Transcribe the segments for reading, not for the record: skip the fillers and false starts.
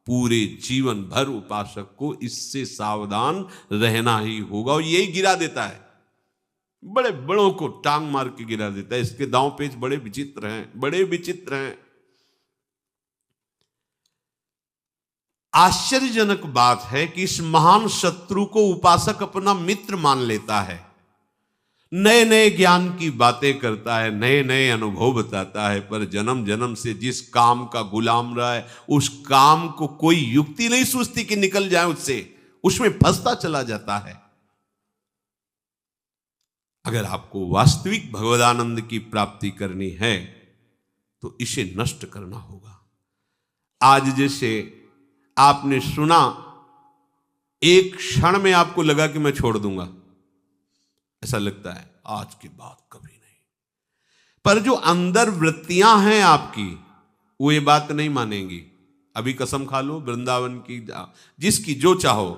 पूरे जीवन भर उपासक को इससे सावधान रहना ही होगा। और यही गिरा देता है, बड़े बड़ों को टांग मार के गिरा देता है। इसके दांव पेच बड़े विचित्र हैं, बड़े विचित्र हैं। आश्चर्यजनक बात है कि इस महान शत्रु को उपासक अपना मित्र मान लेता है, नए नए ज्ञान की बातें करता है, नए नए अनुभव बताता है, पर जन्म जन्म से जिस काम का गुलाम रहा है उस काम को कोई युक्ति नहीं सूझती कि निकल जाए उससे, उसमें फंसता चला जाता है। अगर आपको वास्तविक भगवदानंद की प्राप्ति करनी है तो इसे नष्ट करना होगा। आज जैसे आपने सुना, एक क्षण में आपको लगा कि मैं छोड़ दूंगा, ऐसा लगता है आज के बाद कभी नहीं। पर जो अंदर वृत्तियां हैं आपकी, वो ये बात नहीं मानेंगी। अभी कसम खा लो वृंदावन की, जिसकी जो चाहो,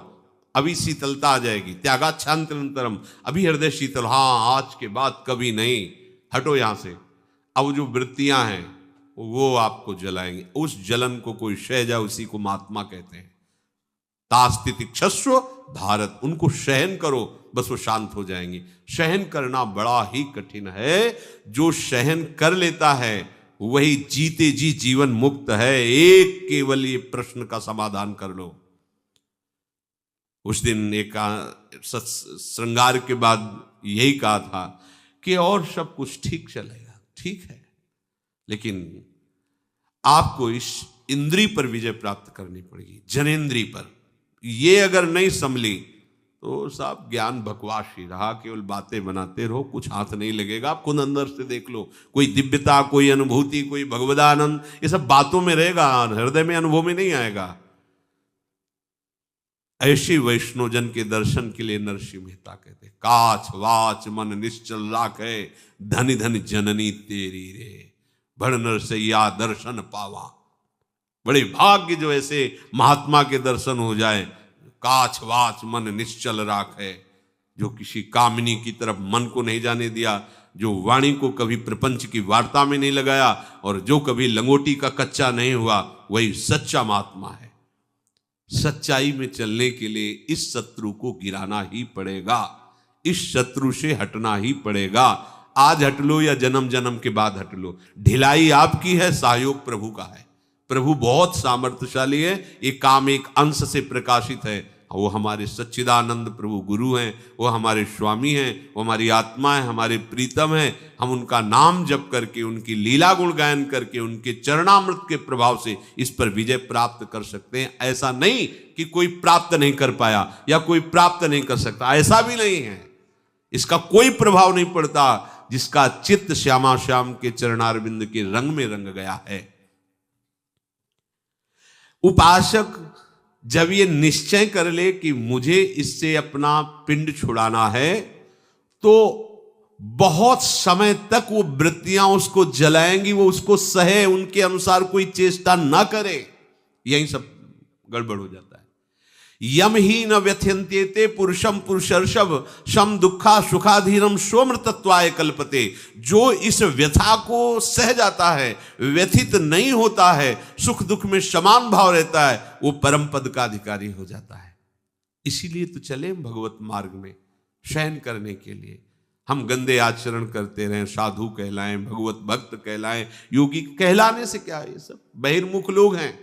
अभी शीतलता आ जाएगी, त्यागाच्छांतरंतरम, अभी हृदय शीतल, हाँ आज के बाद कभी नहीं, हटो यहां से। अब जो वृत्तियां हैं वो आपको जलाएंगे। उस जलन को कोई सहजा, उसी को महात्मा कहते हैं। तास्तितिक्षस्व भारत, उनको सहन करो, बस वो शांत हो जाएंगी। सहन करना बड़ा ही कठिन है। जो सहन कर लेता है वही जीते जी जीवन मुक्त है। एक केवल ये प्रश्न का समाधान कर लो। उस दिन एक श्रृंगार के बाद यही कहा था कि और सब कुछ ठीक चलेगा, ठीक है, लेकिन आपको इस इंद्री पर विजय प्राप्त करनी पड़ेगी, जनेंद्री पर। ये अगर नहीं संभली तो साहब ज्ञान बकवास ही रहा, केवल बातें बनाते रहो, कुछ हाथ नहीं लगेगा। आप खुद अंदर से देख लो, कोई दिव्यता, कोई अनुभूति, कोई भगवदानंद, ये सब बातों में रहेगा, हृदय में, अनुभव में नहीं आएगा। ऐसी वैष्णोजन के दर्शन के लिए नरसिंह मेहता कहते, काछ वाच मन निश्चल राखे, धनि धनि जननी तेरी रे, बड़ नरसैया दर्शन पावा। बड़े भाग्य जो ऐसे महात्मा के दर्शन हो जाए। काछ वाच मन निश्चल राखे, जो किसी कामिनी की तरफ मन को नहीं जाने दिया, जो वाणी को कभी प्रपंच की वार्ता में नहीं लगाया, और जो कभी लंगोटी का कच्चा नहीं हुआ, वही सच्चा महात्मा है। सच्चाई में चलने के लिए इस शत्रु को गिराना ही पड़ेगा, इस शत्रु से हटना ही पड़ेगा। आज हट लो या जन्म जन्म के बाद हट लो, ढिलाई आपकी है, सहयोग प्रभु का है। प्रभु बहुत सामर्थ्यशाली है। ये काम एक अंश से प्रकाशित है। वो हमारे सच्चिदानंद प्रभु गुरु हैं, वो हमारे स्वामी हैं, वो हमारी आत्मा है, हमारे प्रीतम हैं। हम उनका नाम जप करके, उनकी लीला गुण गायन करके, उनके चरणामृत के प्रभाव से इस पर विजय प्राप्त कर सकते हैं। ऐसा नहीं कि कोई प्राप्त नहीं कर पाया या कोई प्राप्त नहीं कर सकता, ऐसा भी नहीं है। इसका कोई प्रभाव नहीं पड़ता जिसका चित्त श्यामा श्याम के चरणारविंद के रंग में रंग गया है। उपासक जब ये निश्चय कर ले कि मुझे इससे अपना पिंड छुड़ाना है, तो बहुत समय तक वो वृत्तियां उसको जलाएंगी, वो उसको सहे, उनके अनुसार कोई चेष्टा ना करे। यही सब गड़बड़ हो जाता है। यम ही न व्यथ्यन्त्येते पुरुषम पुरुषर्षभ शम दुखा सुखाधीनम स्वमृतत्वाय कल्पते। जो इस व्यथा को सह जाता है, व्यथित नहीं होता है, सुख दुख में समान भाव रहता है, वो परम पद का अधिकारी हो जाता है। इसीलिए तो चले भगवत मार्ग में शयन करने के लिए। हम गंदे आचरण करते रहें, साधु कहलाएं, भगवत भक्त कहलाएं, योगी कहलाने से क्या है? ये सब बहिर्मुख लोग हैं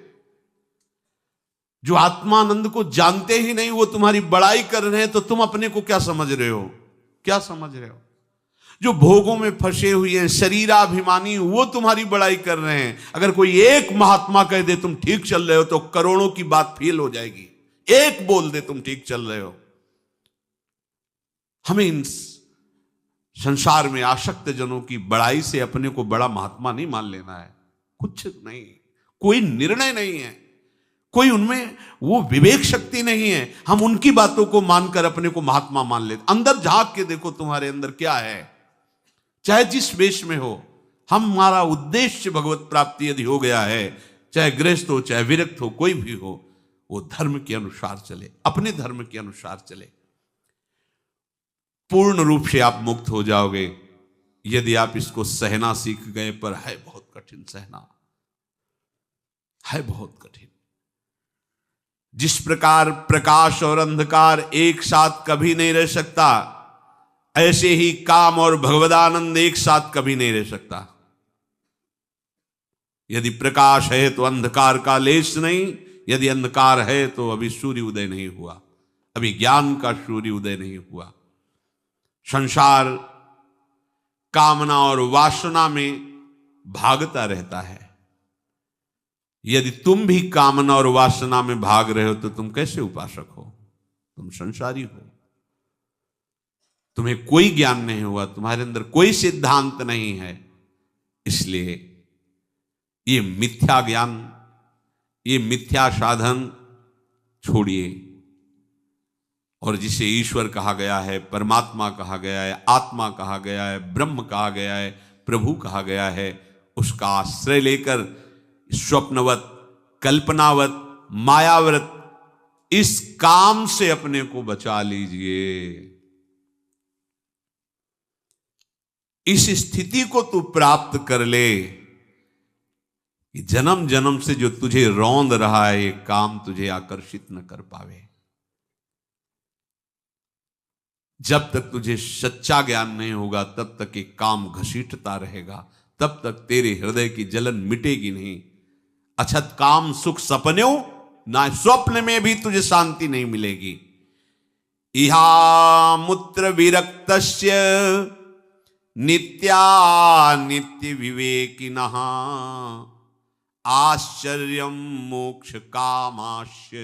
जो आत्मानंद को जानते ही नहीं, वो तुम्हारी बड़ाई कर रहे हैं, तो तुम अपने को क्या समझ रहे हो? क्या समझ रहे हो? जो भोगों में फंसे हुए हैं, शरीराभिमानी, वो तुम्हारी बड़ाई कर रहे हैं। अगर कोई एक महात्मा कह दे तुम ठीक चल रहे हो, तो करोड़ों की बात फेल हो जाएगी। एक बोल दे तुम ठीक चल रहे हो। हमें इन संसार में आसक्त जनों की बड़ाई से अपने को बड़ा महात्मा नहीं मान लेना है। कुछ नहीं, कोई निर्णय नहीं है, कोई उनमें वो विवेक शक्ति नहीं है। हम उनकी बातों को मानकर अपने को महात्मा मान लेते। अंदर झांक के देखो तुम्हारे अंदर क्या है, चाहे जिस वेश में हो। हमारा उद्देश्य भगवत प्राप्ति यदि हो गया है, चाहे गृहस्थ हो, चाहे विरक्त हो, कोई भी हो, वो धर्म के अनुसार चले, अपने धर्म के अनुसार चले। पूर्ण रूप से आप मुक्त हो जाओगे यदि आप इसको सहना सीख गए। पर है बहुत कठिन सहना, है बहुत कठिन। जिस प्रकार प्रकाश और अंधकार एक साथ कभी नहीं रह सकता, ऐसे ही काम और भगवदानंद एक साथ कभी नहीं रह सकता। यदि प्रकाश है तो अंधकार का लेश नहीं, यदि अंधकार है तो अभी सूर्य उदय नहीं हुआ, अभी ज्ञान का सूर्य उदय नहीं हुआ। संसार कामना और वासना में भागता रहता है। यदि तुम भी कामना और वासना में भाग रहे हो तो तुम कैसे उपासक हो? तुम संसारी हो। तुम्हें कोई ज्ञान नहीं हुआ, तुम्हारे अंदर कोई सिद्धांत नहीं है। इसलिए ये मिथ्या ज्ञान, ये मिथ्या साधन छोड़िए, और जिसे ईश्वर कहा गया है, परमात्मा कहा गया है, आत्मा कहा गया है, ब्रह्म कहा गया है, प्रभु कहा गया है, उसका आश्रय लेकर स्वप्नवत, कल्पनावत, मायाव्रत इस काम से अपने को बचा लीजिए। इस स्थिति को तू प्राप्त कर ले कि जन्म जन्म से जो तुझे रौंद रहा है, ये काम तुझे आकर्षित न कर पावे। जब तक तुझे सच्चा ज्ञान नहीं होगा तब तक ये काम घसीटता रहेगा, तब तक तेरे हृदय की जलन मिटेगी नहीं। अछत काम सुख सपन्यों, ना स्वप्न में भी तुझे शांति नहीं मिलेगी। इहा मूत्र विरक्तस्य नित्या नित्य विवेकिनः आश्चर्यम मोक्ष कामाश्य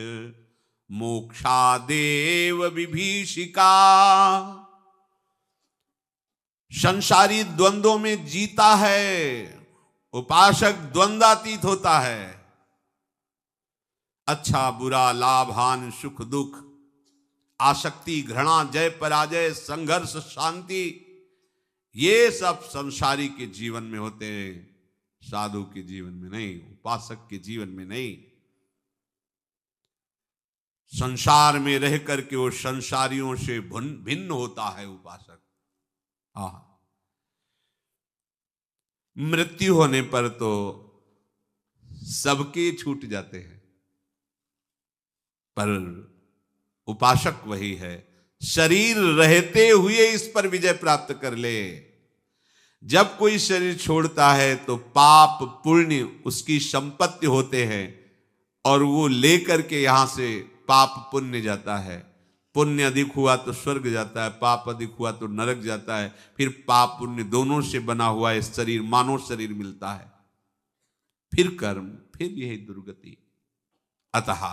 मोक्षादेव विभीषिका। संसारी द्वंद्वों में जीता है, उपासक द्वंद्वातीत होता है। अच्छा बुरा, लाभ हानि, सुख दुख, आसक्ति घृणा, जय पराजय, संघर्ष शांति, ये सब संसारी के जीवन में होते हैं, साधु के जीवन में नहीं, उपासक के जीवन में नहीं। संसार में रह करके वो संसारियों से भिन्न होता है उपासक। मृत्यु होने पर तो सबके छूट जाते हैं, पर उपासक वही है, शरीर रहते हुए इस पर विजय प्राप्त कर ले। जब कोई शरीर छोड़ता है तो पाप पुण्य उसकी संपत्ति होते हैं, और वो लेकर के यहां से पाप पुण्य जाता है। पुण्य अधिक हुआ तो स्वर्ग जाता है, पाप अधिक हुआ तो नरक जाता है। फिर पाप पुण्य दोनों से बना हुआ इस शरीर, मानव शरीर मिलता है। फिर कर्म, फिर यही दुर्गति। अतः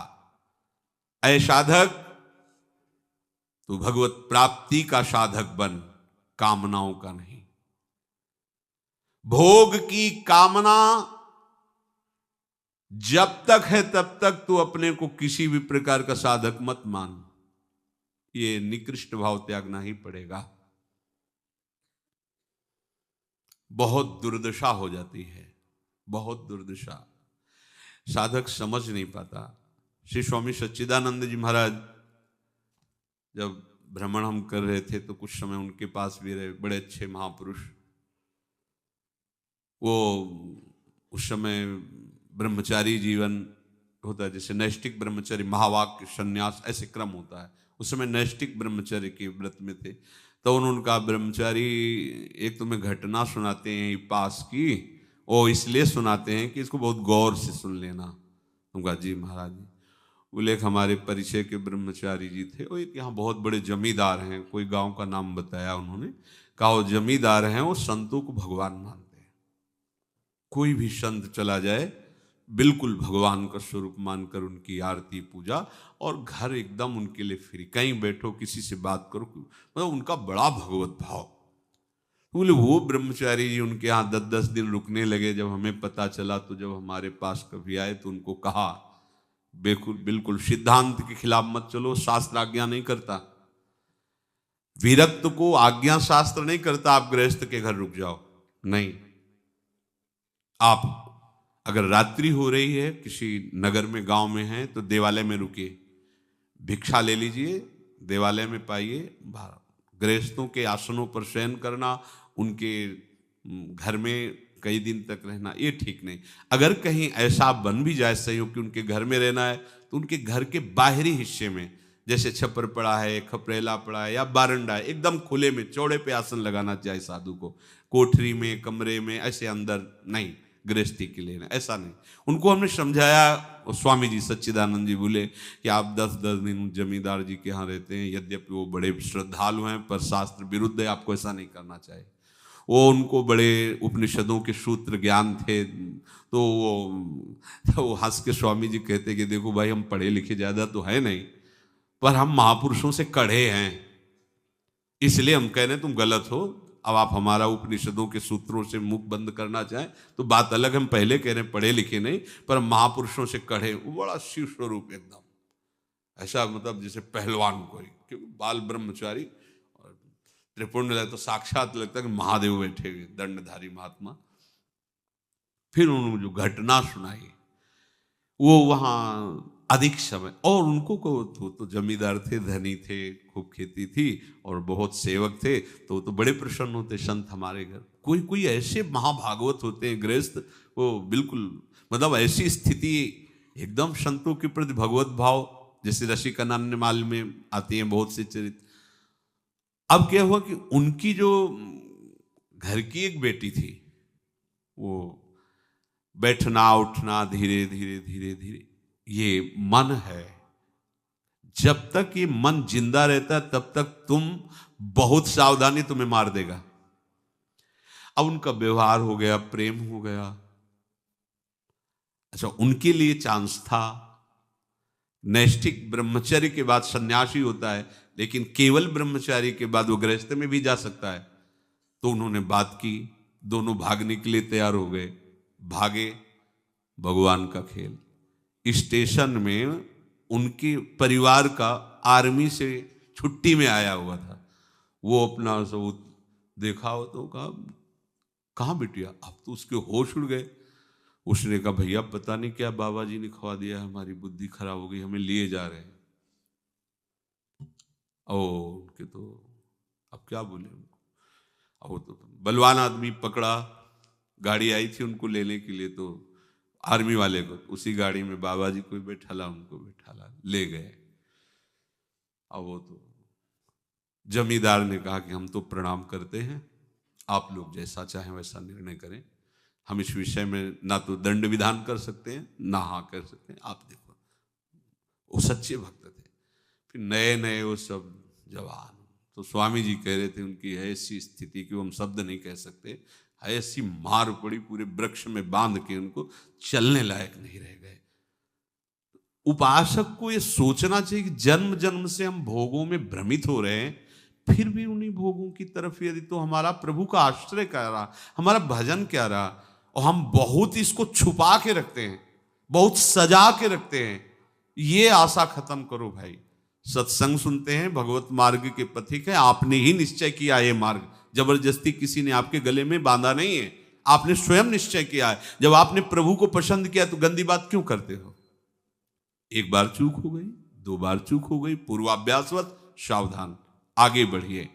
ऐ साधक, तू भगवत प्राप्ति का साधक बन, कामनाओं का नहीं। भोग की कामना जब तक है तब तक तू अपने को किसी भी प्रकार का साधक मत मान। ये निकृष्ट भाव त्यागना ही पड़ेगा। बहुत दुर्दशा हो जाती है, बहुत दुर्दशा। साधक समझ नहीं पाता। श्री स्वामी सच्चिदानंद जी महाराज जब भ्रमण हम कर रहे थे तो कुछ समय उनके पास भी रहे, बड़े अच्छे महापुरुष। वो उस समय ब्रह्मचारी जीवन होता है, जैसे नैष्टिक ब्रह्मचर्य, महावाक्य, संन्यास, ऐसे क्रम होता है। उस समय नैष्टिक ब्रह्मचर्य के व्रत में थे। तो उन्होंने कहा, ब्रह्मचारी एक तुम्हें घटना सुनाते हैं पास की, वो इसलिए सुनाते हैं कि इसको बहुत गौर से सुन लेना। हम कहा जी महाराज जी। बोले एक हमारे परिचय के ब्रह्मचारी जी थे, वो एक यहाँ बहुत बड़े जमींदार हैं, कोई गांव का नाम बताया उन्होंने। कहा वो जमींदार हैं, वो संतों को भगवान मानते हैं। कोई भी संत चला जाए बिल्कुल भगवान का स्वरूप मानकर उनकी आरती पूजा, और घर एकदम उनके लिए फ्री। कहीं बैठो, किसी से बात करो, मतलब उनका बड़ा भगवत भाव। बोले वो ब्रह्मचारी जी उनके यहाँ 10-10 दिन रुकने लगे। जब हमें पता चला तो जब हमारे पास कभी आए तो उनको कहा, बिल्कुल सिद्धांत के खिलाफ मत चलो, शास्त्र आज्ञा नहीं करता। विरक्त को आज्ञा शास्त्र नहीं करता आप गृहस्थ के घर रुक जाओ, नहीं। आप अगर रात्रि हो रही है, किसी नगर में, गांव में है, तो देवालय में रुकिए, भिक्षा ले लीजिए, देवालय में पाइए। गृहस्थों के आसनों पर शयन करना, उनके घर में कई दिन तक रहना, ये ठीक नहीं। अगर कहीं ऐसा बन भी जाए संयोग कि उनके घर में रहना है, तो उनके घर के बाहरी हिस्से में, जैसे छप्पर पड़ा है, खपरेला पड़ा है या बारंडा है, एकदम खुले में चौड़े पे आसन लगाना चाहिए साधु को। कोठरी में, कमरे में, ऐसे अंदर नहीं, गृहस्थी के लिए नहीं, ऐसा नहीं। उनको हमने समझाया, और स्वामी जी सच्चिदानंद जी बोले कि आप 10-10 दिन जमींदार जी के यहाँ रहते हैं, यद्यपि वो बड़े श्रद्धालु हैं, पर शास्त्र विरुद्ध है, आपको ऐसा नहीं करना चाहिए। वो उनको बड़े उपनिषदों के सूत्र ज्ञान थे, तो वो हंस के स्वामी जी कहते कि देखो भाई, हम पढ़े लिखे ज़्यादा तो है नहीं, पर हम महापुरुषों से कढ़े हैं, इसलिए हम कह रहे हैं तुम गलत हो। अब आप हमारा उपनिषदों के सूत्रों से मुख बंद करना चाहें तो बात अलग, हम पहले कह रहे हैं पढ़े लिखे नहीं, पर महापुरुषों से कढ़े। वो बड़ा शिव स्वरूप एकदम, ऐसा मतलब जैसे पहलवान कोई, क्योंकि बाल ब्रह्मचारी और त्रिपुंड लगता तो साक्षात लगता है कि महादेव बैठे हुए, दंडधारी महात्मा। फिर उन्होंने जो घटना सुनाई, वो वहाँ अधिक समय, और उनको को तो जमींदार थे, धनी थे, खूब खेती थी और बहुत सेवक थे, तो बड़े प्रसन्न होते संत हमारे घर। कोई कोई ऐसे महाभागवत होते हैं गृहस्थ, वो बिल्कुल मतलब ऐसी स्थिति एकदम संतों के प्रति भगवत भाव, जैसे रसिकानंद माल में आते हैं बहुत से चरित्र। अब क्या हुआ कि उनकी जो घर की एक बेटी थी, वो बैठना उठना धीरे धीरे धीरे धीरे, ये मन है, जब तक ये मन जिंदा रहता है तब तक तुम बहुत सावधानी तुम्हें मार देगा। अब उनका व्यवहार हो गया, प्रेम हो गया। अच्छा, उनके लिए चांस था, नैष्ठिक ब्रह्मचर्य के बाद सन्यासी होता है, लेकिन केवल ब्रह्मचारी के बाद वो गृहस्थ में भी जा सकता है। तो उन्होंने बात की, दोनों भागने के लिए तैयार हो गए। भागे, भगवान का खेल। स्टेशन में उनके परिवार का आर्मी से छुट्टी में आया हुआ था, वो अपना सब देखा हो तो कहा, कहाँ बिटिया? अब तो उसके होश उड़ गए। उसने कहा, भैया पता नहीं क्या बाबा जी ने खवा दिया, हमारी बुद्धि खराब हो गई, हमें लिए जा रहे हैं। ओ उनके तो अब क्या बोले उनको। अब वो तो बलवान आदमी पकड़ा, गाड़ी आई थी उनको लेने के लिए, तो आर्मी वाले को उसी गाड़ी में बाबा जी को बैठाला, उनको बैठाला, ले गए। अब वो तो जमींदार ने कहा कि हम तो प्रणाम करते हैं, आप लोग जैसा चाहें वैसा निर्णय करें, हम इस विषय में ना तो दंड विधान कर सकते हैं ना हाँ कर सकते हैं, आप देखो। वो सच्चे भक्त थे। फिर नए नए वो सब जवान, तो स्वामी जी कह रहे थे उनकी ऐसी स्थिति कि हम शब्द नहीं कह सकते, ऐसी मार पड़ी, पूरे वृक्ष में बांध के उनको चलने लायक नहीं रह गए। उपासक को ये सोचना चाहिए कि जन्म जन्म से हम भोगों में भ्रमित हो रहे हैं, फिर भी उन्हीं भोगों की तरफ यदि, तो हमारा प्रभु का आश्रय क्या रहा, हमारा भजन क्या रहा, और हम बहुत इसको छुपा के रखते हैं, बहुत सजा के रखते हैं। ये आशा खत्म करो भाई। सत्संग सुनते हैं, भगवत मार्ग के पथिक है, आपने ही निश्चय किया ये मार्ग, जबरदस्ती किसी ने आपके गले में बांधा नहीं है, आपने स्वयं निश्चय किया है। जब आपने प्रभु को पसंद किया तो गंदी बात क्यों करते हो? एक बार चूक हो गई, 2 बार चूक हो गई, पूर्वाभ्यासवत सावधान, आगे बढ़िए।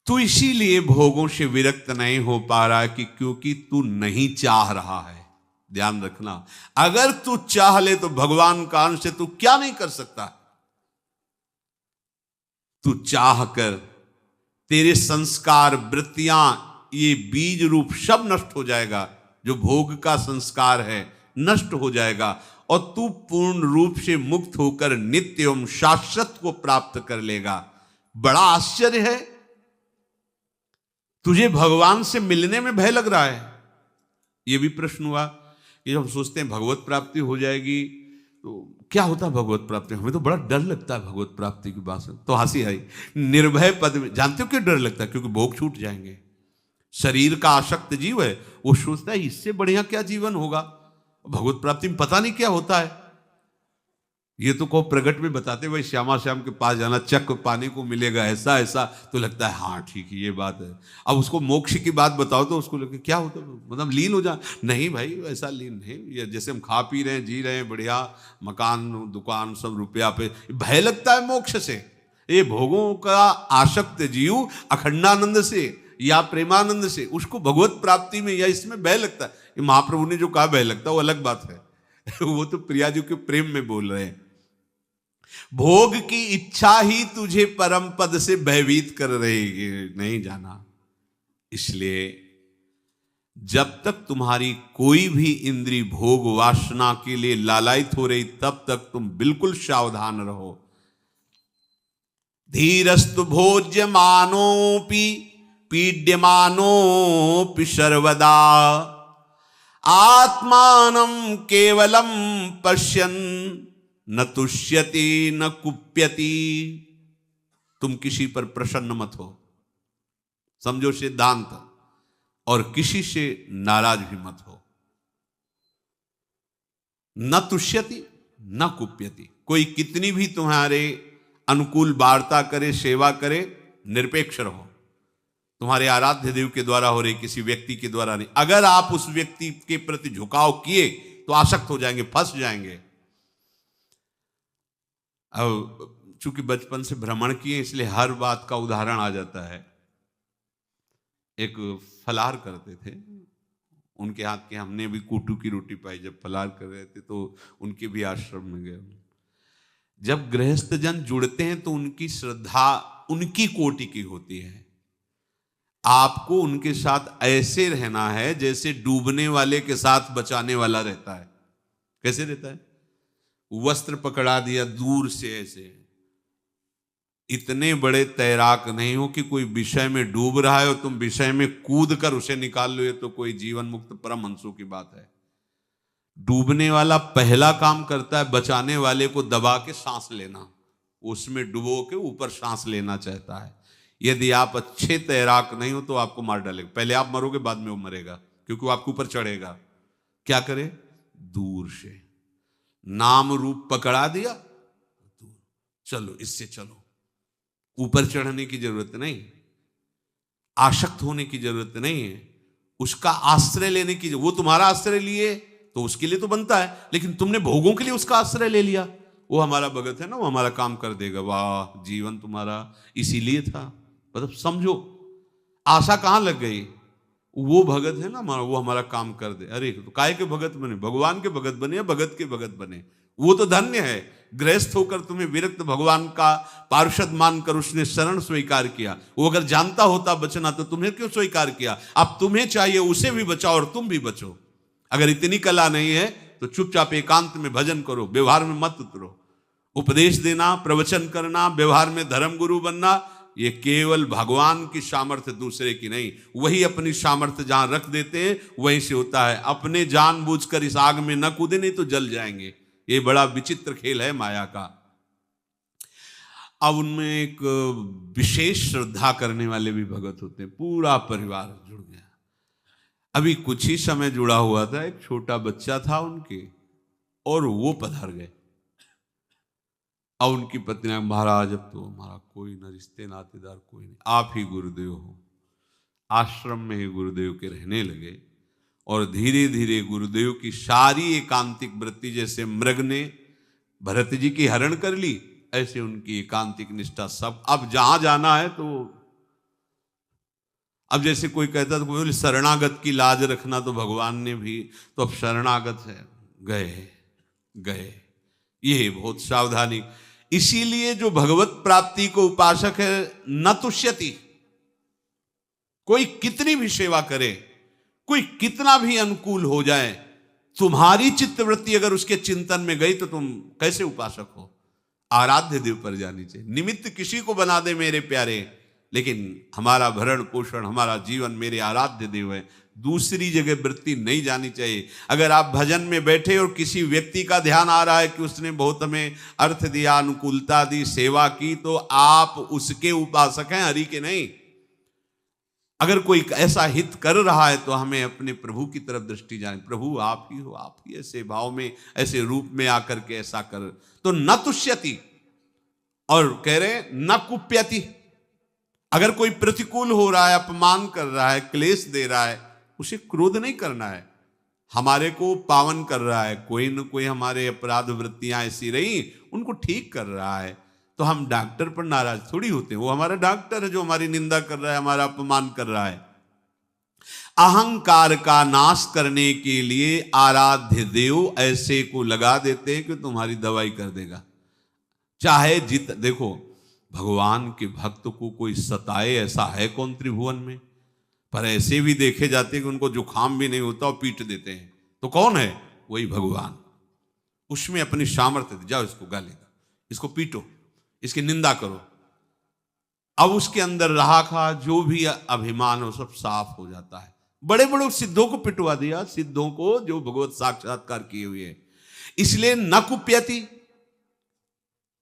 तू इसीलिए भोगों से विरक्त नहीं हो पा रहा कि क्योंकि तू नहीं चाह रहा है। ध्यान रखना, अगर तू चाह ले तो भगवान का अंश से तू क्या नहीं कर सकता। तू चाह कर तेरे संस्कार, वृत्तियां, ये बीज रूप सब नष्ट हो जाएगा, जो भोग का संस्कार है नष्ट हो जाएगा, और तू पूर्ण रूप से मुक्त होकर नित्य एवं शाश्वत को प्राप्त कर लेगा। बड़ा आश्चर्य है, तुझे भगवान से मिलने में भय लग रहा है। यह भी प्रश्न हुआ कि जब हम सोचते हैं भगवत प्राप्ति हो जाएगी तो क्या होता है भगवत प्राप्ति, हमें तो बड़ा डर लगता है भगवत प्राप्ति की बात से। तो हंसी आई। निर्भय पद में, जानते हो क्यों डर लगता है? क्योंकि भोग छूट जाएंगे। शरीर का आसक्त जीव है, वो सोचता है इससे बढ़िया क्या जीवन होगा, भगवत प्राप्ति में पता नहीं क्या होता है। ये तो को प्रगट में बताते भाई श्यामा श्याम के पास जाना, चक पाने को मिलेगा, ऐसा ऐसा, तो लगता है हाँ ठीक है ये बात है। अब उसको मोक्ष की बात बताओ तो उसको लगे क्या होता है, मतलब लीन हो जा। नहीं भाई ऐसा लीन नहीं, ये जैसे हम खा पी रहे हैं, जी रहे हैं, बढ़िया मकान दुकान सब रुपया पे, भय लगता है मोक्ष से। ये भोगों का आसक्त जीव अखंडानंद से या प्रेमानंद से, उसको भगवत प्राप्ति में या इसमें भय लगता है। ये महाप्रभु ने जो कहा भय लगता है वो अलग बात है, वो तो प्रिया जी के प्रेम में बोल रहे हैं। भोग की इच्छा ही तुझे परम पद से भयभीत कर रही, नहीं जाना। इसलिए जब तक तुम्हारी कोई भी इंद्री भोग वासना के लिए लालायित हो रही, तब तक तुम बिल्कुल सावधान रहो। धीरस्तु भोज्यमानोपि पीड्यमानोपि सर्वदा आत्मानं केवलम पश्यन् न तुष्यति न कुप्यति। तुम किसी पर प्रसन्न मत हो, समझो सिद्धांत, और किसी से नाराज भी मत हो। न तुष्यति न कुप्यति। कोई कितनी भी तुम्हारे अनुकूल वार्ता करे, सेवा करे, निरपेक्ष रहो। तुम्हारे आराध्य देव के द्वारा हो रही, किसी व्यक्ति के द्वारा नहीं। अगर आप उस व्यक्ति के प्रति झुकाव किए तो आसक्त हो जाएंगे, फंस जाएंगे। अब चूंकि बचपन से भ्रमण किए इसलिए हर बात का उदाहरण आ जाता है। एक फलाहार करते थे, उनके हाथ के हमने भी कूटू की रोटी पाई। जब फलाहार कर रहे थे तो उनके भी आश्रम में गए। जब गृहस्थ जन जुड़ते हैं तो उनकी श्रद्धा उनकी कोटि की होती है। आपको उनके साथ ऐसे रहना है जैसे डूबने वाले के साथ बचाने वाला रहता है। कैसे रहता है? वस्त्र पकड़ा दिया दूर से, ऐसे। इतने बड़े तैराक नहीं हो कि कोई विषय में डूब रहा है और तुम विषय में कूद कर उसे निकाल लो, ये तो कोई जीवन मुक्त परमहंसों की बात है। डूबने वाला पहला काम करता है बचाने वाले को दबा के सांस लेना, उसमें डुबो के ऊपर सांस लेना चाहता है। यदि आप अच्छे तैराक नहीं हो तो आपको मार डालेगा। पहले आप मरोगे, बाद में वो मरेगा, क्योंकि वो आपके ऊपर चढ़ेगा। क्या करे? दूर से नाम रूप पकड़ा दिया, चलो इससे चलो। ऊपर चढ़ने की जरूरत नहीं, आसक्त होने की जरूरत नहीं है, उसका आश्रय लेने की। वो तुम्हारा आश्रय लिए तो उसके लिए तो बनता है, लेकिन तुमने भोगों के लिए उसका आश्रय ले लिया। वो हमारा भगत है ना, वो हमारा काम कर देगा। वाह, जीवन तुम्हारा इसीलिए था। मतलब समझो, आशा कहां लग गई? वो भगत है ना हमारा, वो हमारा काम कर दे। अरे तो काय के भगत बने? भगवान के भगत बने या भगत के भगत बने? वो तो धन्य है। गृहस्थ होकर तुम्हें विरक्त भगवान का पार्षद मानकर उसने शरण स्वीकार किया। वो अगर जानता होता बचना तो तुम्हें क्यों स्वीकार किया? अब तुम्हें चाहिए उसे भी बचाओ और तुम भी बचो। अगर इतनी कला नहीं है तो चुपचाप एकांत में भजन करो, व्यवहार में मत उतरो। उपदेश देना, प्रवचन करना, व्यवहार में धर्म गुरु बनना, ये केवल भगवान की सामर्थ्य, दूसरे की नहीं। वही अपनी सामर्थ्य जहां रख देते हैं वहीं से होता है। अपने जानबूझकर इस आग में न कूदे, नहीं तो जल जाएंगे। ये बड़ा विचित्र खेल है माया का। अब उनमें एक विशेष श्रद्धा करने वाले भी भगत होते हैं। पूरा परिवार जुड़ गया। अभी कुछ ही समय जुड़ा हुआ था, एक छोटा बच्चा था उनके, और वो पधार गए। अब उनकी पत्नी, महाराज अब तो हमारा कोई न रिश्ते नातेदार कोई नहीं, आप ही गुरुदेव हो। आश्रम में ही गुरुदेव के रहने लगे, और धीरे धीरे गुरुदेव की सारी एकांतिक वृत्ति, जैसे मृग ने भरत जी की हरण कर ली, ऐसे उनकी एकांतिक निष्ठा सब। अब जहां जाना है तो, अब जैसे कोई कहता तो शरणागत की लाज रखना, तो भगवान ने भी तो अब शरणागत है, गए गए। ये बहुत सावधानी। इसीलिए जो भगवत प्राप्ति को उपासक है, न तुष्यति। कोई कितनी भी सेवा करे, कोई कितना भी अनुकूल हो जाए, तुम्हारी चित्तवृत्ति अगर उसके चिंतन में गई तो तुम कैसे उपासक हो? आराध्य देव पर जानी चाहिए। निमित्त किसी को बना दे मेरे प्यारे, लेकिन हमारा भरण पोषण, हमारा जीवन मेरे आराध्य देव है। दूसरी जगह वृत्ति नहीं जानी चाहिए। अगर आप भजन में बैठे और किसी व्यक्ति का ध्यान आ रहा है कि उसने बहुत हमें अर्थ दिया, अनुकूलता दी, सेवा की, तो आप उसके उपासक हैं, हरि के नहीं। अगर कोई ऐसा हित कर रहा है तो हमें अपने प्रभु की तरफ दृष्टि जाए। प्रभु आप ही हो, आप ही ऐसे भाव में, ऐसे रूप में आकर के ऐसा कर। तो न तुष्यति, और कह रहे न कुप्यति। अगर कोई प्रतिकूल हो रहा है, अपमान कर रहा है, क्लेश दे रहा है, उसे क्रोध नहीं करना है। हमारे को पावन कर रहा है, कोई न कोई हमारे अपराध वृत्तियां ऐसी रही, उनको ठीक कर रहा है, तो हम डॉक्टर पर नाराज थोड़ी होते हैं। वो हमारा डॉक्टर है जो हमारी निंदा कर रहा है, हमारा अपमान कर रहा है। अहंकार का नाश करने के लिए आराध्य देव ऐसे को लगा देते हैं कि तुम्हारी दवाई कर देगा। चाहे जित देखो, भगवान के भक्त को कोई सताए ऐसा है कौन त्रिभुवन में? पर ऐसे भी देखे जाते हैं कि उनको जुकाम भी नहीं होता और पीट देते हैं। तो कौन है? वही भगवान। उसमें अपनी सामर्थ्य दे, जाओ इसको गालेगा, इसको पीटो, इसकी निंदा करो। अब उसके अंदर रहा खा जो भी अभिमान हो सब साफ हो जाता है। बड़े बड़े सिद्धों को पिटवा दिया, सिद्धों को जो भगवत साक्षात्कार किए हुए हैं। इसलिए न कुप्यति,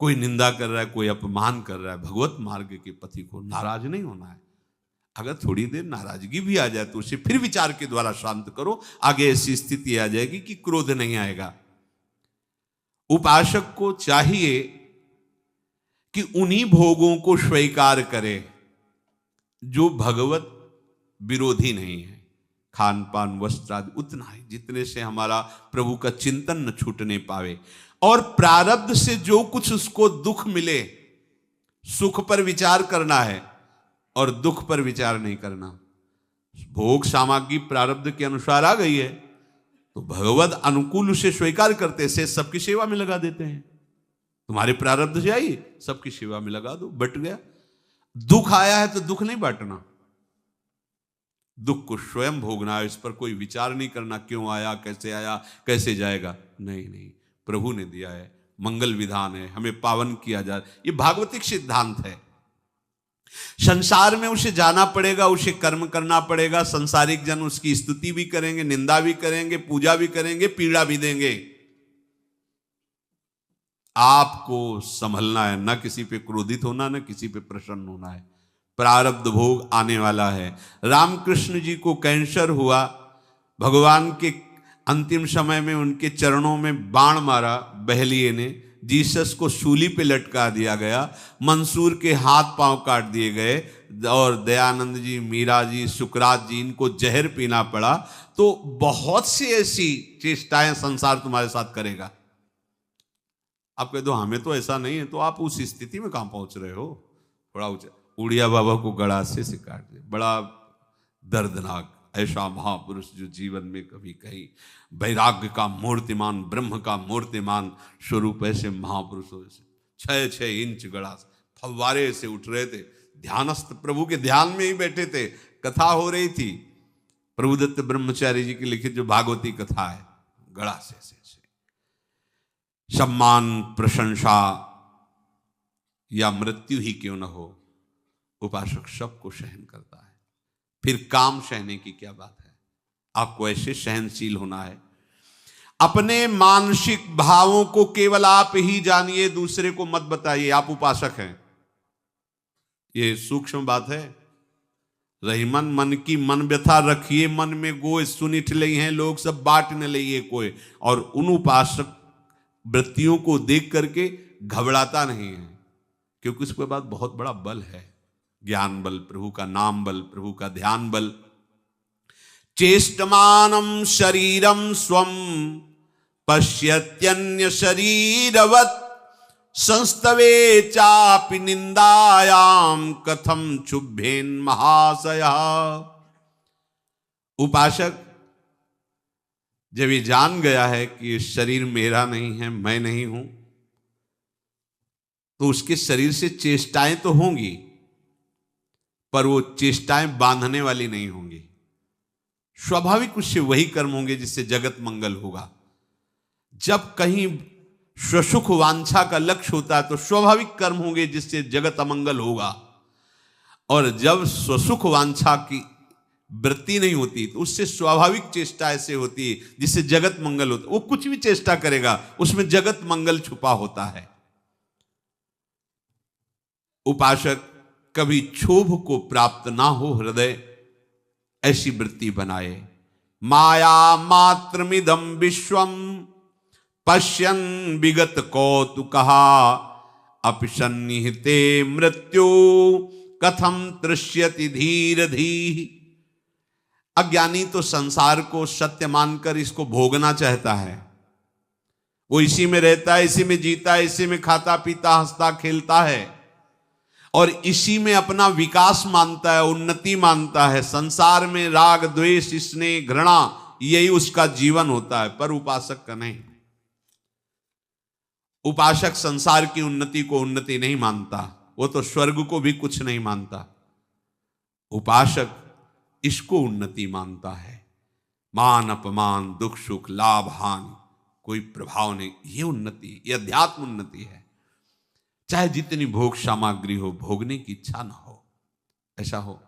कोई निंदा कर रहा है, कोई अपमान कर रहा है, भगवत मार्ग के पथि को नाराज नहीं होना है। अगर थोड़ी देर नाराजगी भी आ जाए तो उसे फिर विचार के द्वारा शांत करो, आगे ऐसी स्थिति आ जाएगी कि क्रोध नहीं आएगा। उपासक को चाहिए कि उन्हीं भोगों को स्वीकार करे जो भगवत विरोधी नहीं है। खान पान वस्त्र आदि उतना ही जितने से हमारा प्रभु का चिंतन न छूटने पावे, और प्रारब्ध से जो कुछ उसको दुख मिले, सुख पर विचार करना है और दुख पर विचार नहीं करना। भोग सामग्री प्रारब्ध के अनुसार आ गई है तो भगवत अनुकूल उसे स्वीकार करते से सबकी सेवा में लगा देते हैं। तुम्हारे प्रारब्ध से आई, सबकी सेवा में लगा दो, बट गया। दुख आया है तो दुख नहीं बांटना, दुख को स्वयं भोगना है, इस पर कोई विचार नहीं करना क्यों आया, कैसे जाएगा। नहीं नहीं, प्रभु ने दिया है, मंगल विधान है, हमें पावन किया जाए, ये भागवतिक सिद्धांत है। संसार में उसे जाना पड़ेगा, उसे कर्म करना पड़ेगा। संसारिक जन उसकी स्तुति भी करेंगे, निंदा भी करेंगे, पूजा भी करेंगे, पीड़ा भी देंगे। आपको संभलना है, न किसी पे क्रोधित होना, न किसी पे प्रसन्न होना है। प्रारब्ध भोग आने वाला है। रामकृष्ण जी को कैंसर हुआ, भगवान के अंतिम समय में उनके चरणों में बाण मारा बहलिए ने, जीसस को सूली पे लटका दिया गया, मंसूर के हाथ पांव काट दिए गए, और दयानंद जी, मीरा जी, सुकरात जी, इनको जहर पीना पड़ा। तो बहुत सी ऐसी चेष्टाएं संसार तुम्हारे साथ करेगा। आप कह दो हमें तो ऐसा नहीं है, तो आप उस स्थिति में कहां पहुंच रहे हो? थोड़ा ऊंचा। उड़िया बाबा को गड़ासे से काट दे, बड़ा दर्दनाक। ऐसा महापुरुष जो जीवन में कभी कहीं वैराग्य का मूर्तिमान, ब्रह्म का मूर्तिमान स्वरूप, ऐसे महापुरुष हो, 6-6 इंच गड़ास फव्वारे से उठ रहे थे, ध्यानस्थ प्रभु के ध्यान में ही बैठे थे। कथा हो रही थी, प्रभुदत्त ब्रह्मचारी जी की लिखित जो भागवती कथा है, गड़ासे से सम्मान, प्रशंसा या मृत्यु ही क्यों न हो, उपासक सबको सहन करता है। फिर काम सहने की क्या बात है? आपको ऐसे सहनशील होना है। अपने मानसिक भावों को केवल आप ही जानिए, दूसरे को मत बताइए। आप उपासक हैं, ये सूक्ष्म बात है। रहीमन मन की मन व्यथा रखिए, मन में गोय सुनिठ लई हैं लोग, सब बाट न लइए कोई। और उन उपासक वृत्तियों को देख करके घबराता नहीं है, क्योंकि उसके बाद बहुत बड़ा बल है, ज्ञान बल, प्रभु का नाम बल, प्रभु का ध्यान बल। चेष्टमानम शरीरम स्वम पश्यत्यन्य शरीरवत्, संस्तवे चापि निंदायाम कथम क्षुभ्येन महाशयः। उपासक जब ये जान गया है कि ये शरीर मेरा नहीं है, मैं नहीं हूं, तो उसके शरीर से चेष्टाएं तो होंगी, पर वो चेष्टाएं बांधने वाली नहीं होंगी। स्वाभाविक उससे वही कर्म होंगे जिससे जगत मंगल होगा। जब कहीं स्वसुख वांछा का लक्ष्य होता है तो स्वाभाविक कर्म होंगे जिससे जगत अमंगल होगा, और जब स्वसुख वांछा की वृत्ति नहीं होती तो उससे स्वाभाविक चेष्टा ऐसे होती है जिससे जगत मंगल होता है। वो कुछ भी चेष्टा करेगा उसमें जगत मंगल छुपा होता है। उपासक कभी क्षोभ को प्राप्त ना हो हृदय, ऐसी वृत्ति बनाए। माया मात्रमिदं विश्वम पश्यन् विगत कौतुकः, अपि सन्निहिते मृत्यु कथम तृष्यति धीर धीः। अज्ञानी तो संसार को सत्य मानकर इसको भोगना चाहता है, वो इसी में रहता है, इसी में जीता है, इसी में खाता पीता हंसता खेलता है। और इसी में अपना विकास मानता है, उन्नति मानता है। संसार में राग द्वेष स्नेह घृणा यही उसका जीवन होता है, पर उपासक का नहीं। उपासक संसार की उन्नति को उन्नति नहीं मानता, वो तो स्वर्ग को भी कुछ नहीं मानता। उपासक इसको उन्नति मानता है। मान अपमान दुख सुख लाभ हानि कोई प्रभाव नहीं, ये उन्नति, ये अध्यात्म उन्नति है। चाहे जितनी भोग सामग्री हो, भोगने की इच्छा ना हो, ऐसा हो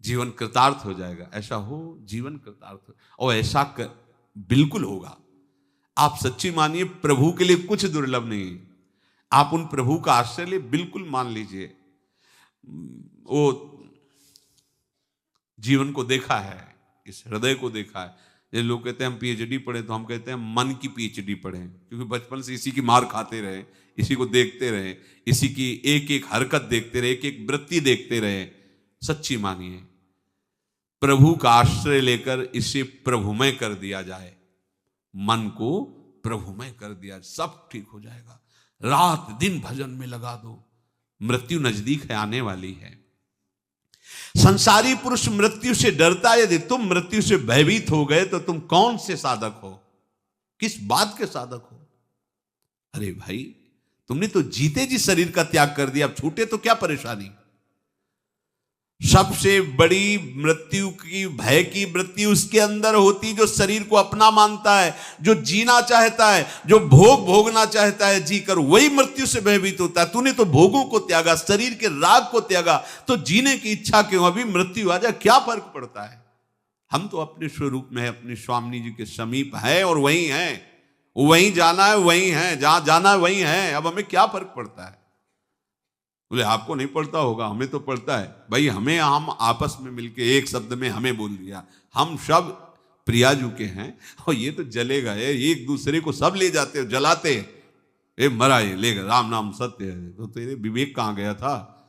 जीवन कृतार्थ हो जाएगा, ऐसा हो जीवन कृतार्थ हो। और ऐसा बिल्कुल होगा। आप सच्ची मानिए, प्रभु के लिए कुछ दुर्लभ नहीं। आप उन प्रभु का आश्रय ले, बिल्कुल मान लीजिए। वो जीवन को देखा है, इस हृदय को देखा है। ये लोग कहते हैं हम पीएचडी पढ़े, तो हम कहते हैं मन की पीएचडी पढ़े, क्योंकि बचपन से इसी की मार खाते रहे, इसी को देखते रहे, इसी की एक एक हरकत देखते रहे, एक एक वृत्ति देखते रहे। सच्ची मानिए, प्रभु का आश्रय लेकर इसे प्रभुमय कर दिया जाए, मन को प्रभुमय कर दिया, सब ठीक हो जाएगा। रात दिन भजन में लगा दो, मृत्यु नजदीक है, आने वाली है। संसारी पुरुष मृत्यु से डरता है। यदि तुम मृत्यु से भयभीत हो गए तो तुम कौन से साधक हो, किस बात के साधक हो? अरे भाई, तुमने तो जीते जी शरीर का त्याग कर दिया, अब छूटे तो क्या परेशानी। सबसे बड़ी मृत्यु की, भय की वृत्ति उसके अंदर होती जो शरीर को अपना मानता है, जो जीना चाहता है, जो भोग भोगना चाहता है, जीकर वही मृत्यु से भयभीत होता है। तूने तो भोगों को त्यागा, शरीर के राग को त्यागा, तो जीने की इच्छा क्यों? अभी मृत्यु आ जाए, क्या फर्क पड़ता है? हम तो अपने स्वरूप में है, अपने स्वामी जी के समीप है और वहीं है, वहीं जाना है, वहीं है, जहां जाना है वहीं है। अब हमें क्या फर्क पड़ता है? बोले आपको नहीं पड़ता होगा, हमें तो पड़ता है भाई। हम आपस में मिलके एक शब्द में हमें बोल दिया, हम सब प्रियाजू के हैं और ये तो जलेगा, ये एक दूसरे को सब ले जाते हो, जलाते। ए मरा, ये लेगा, राम नाम सत्य है। तो तेरे विवेक कहाँ गया था?